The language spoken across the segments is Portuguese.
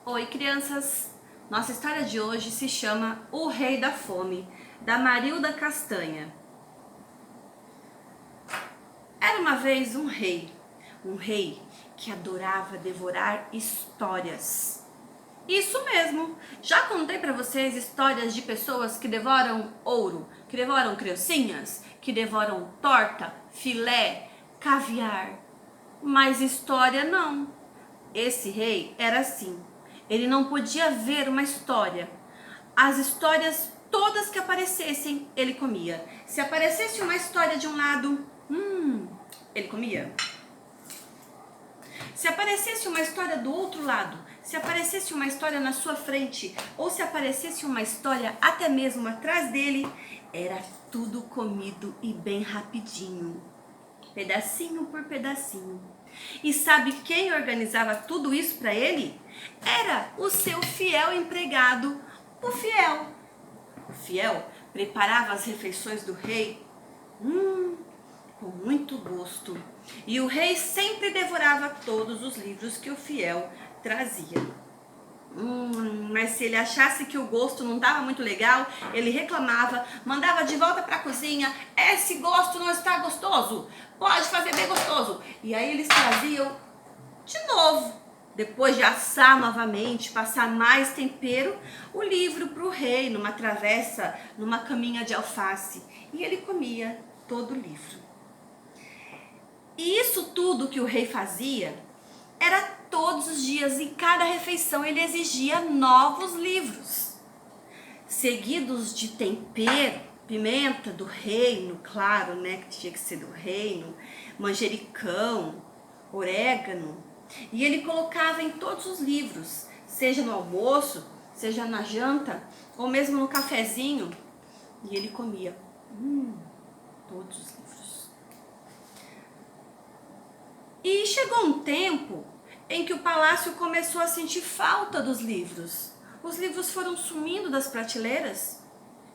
Oi, crianças! Nossa história de hoje se chama O Rei da Fome, da Marilda Castanha. Era uma vez um rei que adorava devorar histórias. Isso mesmo! Já contei para vocês histórias de pessoas que devoram ouro, que devoram criancinhas, que devoram torta, filé, caviar. Mas história não. Esse rei era assim. Ele não podia ver uma história. As histórias todas que aparecessem, ele comia. Se aparecesse uma história de um lado, ele comia. Se aparecesse uma história do outro lado, se aparecesse uma história na sua frente, ou se aparecesse uma história até mesmo atrás dele, era tudo comido e bem rapidinho, pedacinho por pedacinho. E sabe quem organizava tudo isso para ele? Era o seu fiel empregado, o Fiel. O Fiel preparava as refeições do rei, com muito gosto. E o rei sempre devorava todos os livros que o Fiel trazia. Mas se ele achasse que o gosto não estava muito legal, ele reclamava, mandava de volta para a cozinha. Esse gosto não está gostoso, pode fazer bem gostoso. E aí eles traziam de novo, depois de assar novamente, passar mais tempero, o livro para o rei numa travessa, numa caminha de alface. E ele comia todo o livro. E isso tudo que o rei fazia era todos os dias, em cada refeição ele exigia novos livros, seguidos de tempero, pimenta do reino, claro, né, que tinha que ser do reino, manjericão, orégano, e ele colocava em todos os livros, seja no almoço, seja na janta, ou mesmo no cafezinho, e ele comia todos os livros. E chegou um tempo em que o palácio começou a sentir falta dos livros. Os livros foram sumindo das prateleiras.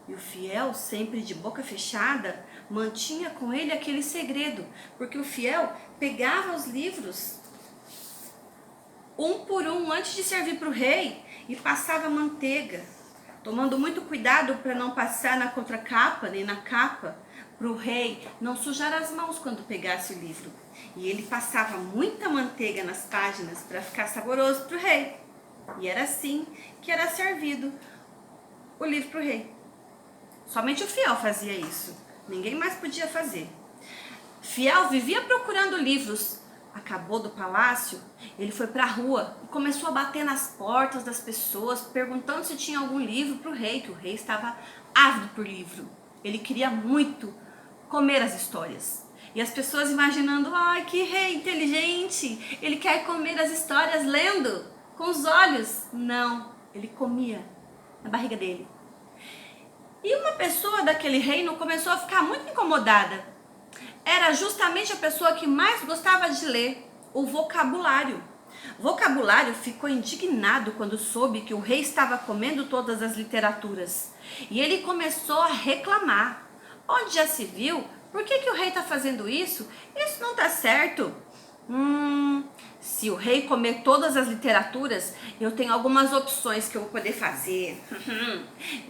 E o Fiel, sempre de boca fechada, mantinha com ele aquele segredo, porque o Fiel pegava os livros, um por um, antes de servir para o rei, e passava manteiga, tomando muito cuidado para não passar na contracapa, nem na capa, para o rei não sujar as mãos quando pegasse o livro. E ele passava muita manteiga nas páginas para ficar saboroso para o rei. E era assim que era servido o livro para o rei. Somente o Fiel fazia isso. Ninguém mais podia fazer. Fiel vivia procurando livros. Acabou do palácio, ele foi para a rua e começou a bater nas portas das pessoas, perguntando se tinha algum livro para o rei, que o rei estava ávido por livro. Ele queria muito comer as histórias. E as pessoas imaginando, ai, que rei inteligente, ele quer comer as histórias lendo com os olhos. Não, ele comia na barriga dele. E uma pessoa daquele reino começou a ficar muito incomodada. Era justamente a pessoa que mais gostava de ler, o Vocabulário. Vocabulário ficou indignado quando soube que o rei estava comendo todas as literaturas. E ele começou a reclamar. Onde já se viu? Por que o rei está fazendo isso? Isso não está certo. Se o rei comer todas as literaturas, eu tenho algumas opções que eu vou poder fazer.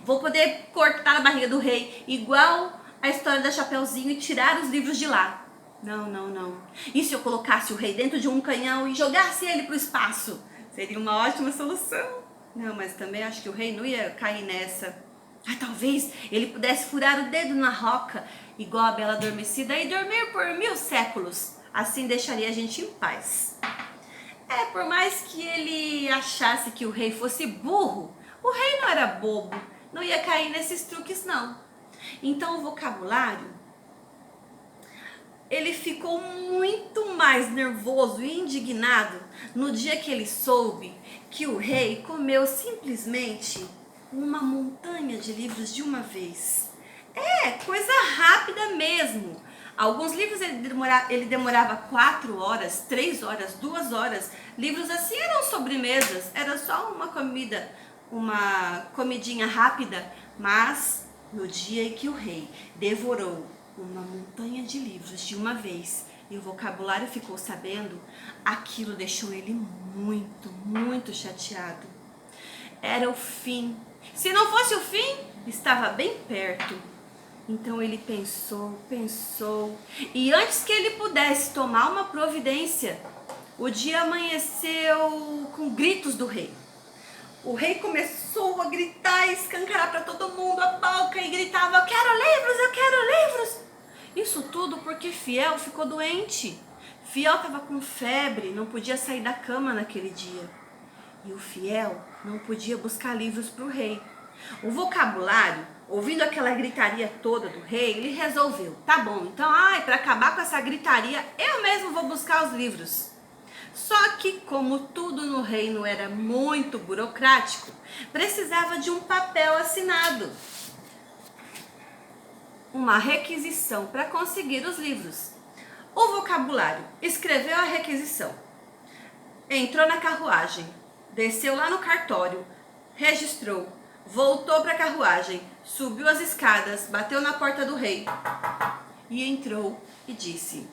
Vou poder cortar a barriga do rei, igual a história da Chapeuzinho, e tirar os livros de lá. Não. E se eu colocasse o rei dentro de um canhão e jogasse ele para o espaço? Seria uma ótima solução. Não, mas também acho que o rei não ia cair nessa. Talvez ele pudesse furar o dedo na roca, igual a Bela Adormecida, e dormir por 1000 séculos. Assim deixaria a gente em paz. Por mais que ele achasse que o rei fosse burro, o rei não era bobo, não ia cair nesses truques não. Então o Vocabulário, ele ficou muito mais nervoso e indignado no dia que ele soube que o rei comeu simplesmente uma montanha de livros de uma vez. Coisa rápida mesmo. Alguns livros ele demorava 4 horas, 3 horas, 2 horas. Livros assim eram sobremesas, era só uma comidinha rápida. Mas no dia em que o rei devorou uma montanha de livros de uma vez, e o vocabulário ficou sabendo, aquilo deixou ele muito, muito chateado. Era o fim. Se não fosse o fim, estava bem perto. Então ele pensou, e antes que ele pudesse tomar uma providência, o dia amanheceu com gritos do rei. O rei começou a gritar e escancarar para todo mundo a boca e gritava: eu quero livros, eu quero livros. Isso tudo porque Fiel ficou doente. Fiel estava com febre, não podia sair da cama naquele dia. E o Fiel não podia buscar livros para o rei. O vocabulário, ouvindo aquela gritaria toda do rei, ele resolveu: tá bom, então, para acabar com essa gritaria, eu mesmo vou buscar os livros. Só que, como tudo no reino era muito burocrático, precisava de um papel assinado, uma requisição para conseguir os livros. O vocabulário escreveu a requisição, entrou na carruagem, desceu lá no cartório, registrou, voltou para a carruagem, subiu as escadas, bateu na porta do rei e entrou e disse: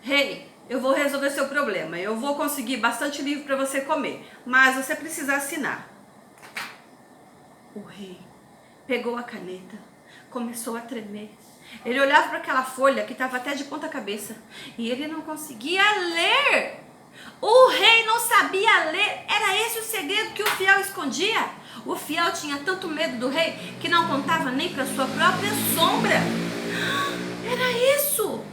rei, eu vou resolver seu problema, eu vou conseguir bastante livro para você comer, mas você precisa assinar. O rei pegou a caneta, começou a tremer. Ele olhava para aquela folha que estava até de ponta cabeça e ele não conseguia ler. O rei não sabia ler. Era esse o segredo que o Fiel escondia? O Fiel tinha tanto medo do rei que não contava nem para sua própria sombra. Era isso.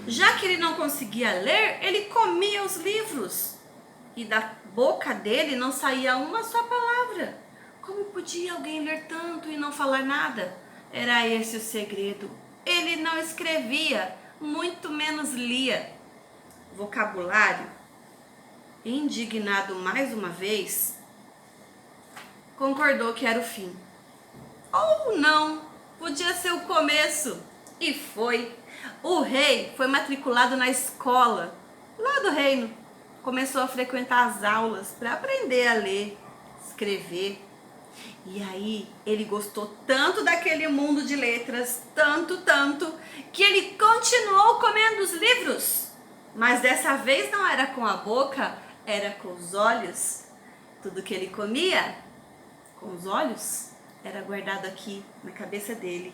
Já que ele não conseguia ler, ele comia os livros e da boca dele não saía uma só palavra. Como podia alguém ler tanto e não falar nada? Era esse o segredo. Ele não escrevia, muito menos lia. Vocabulário, indignado mais uma vez, concordou que era o fim. Ou não, podia ser o começo. E foi. O rei foi matriculado na escola lá do reino. Começou a frequentar as aulas para aprender a ler, escrever. E aí ele gostou tanto daquele mundo de letras, tanto, que ele continuou comendo os livros. Mas dessa vez não era com a boca, era com os olhos. Tudo que ele comia com os olhos era guardado aqui na cabeça dele.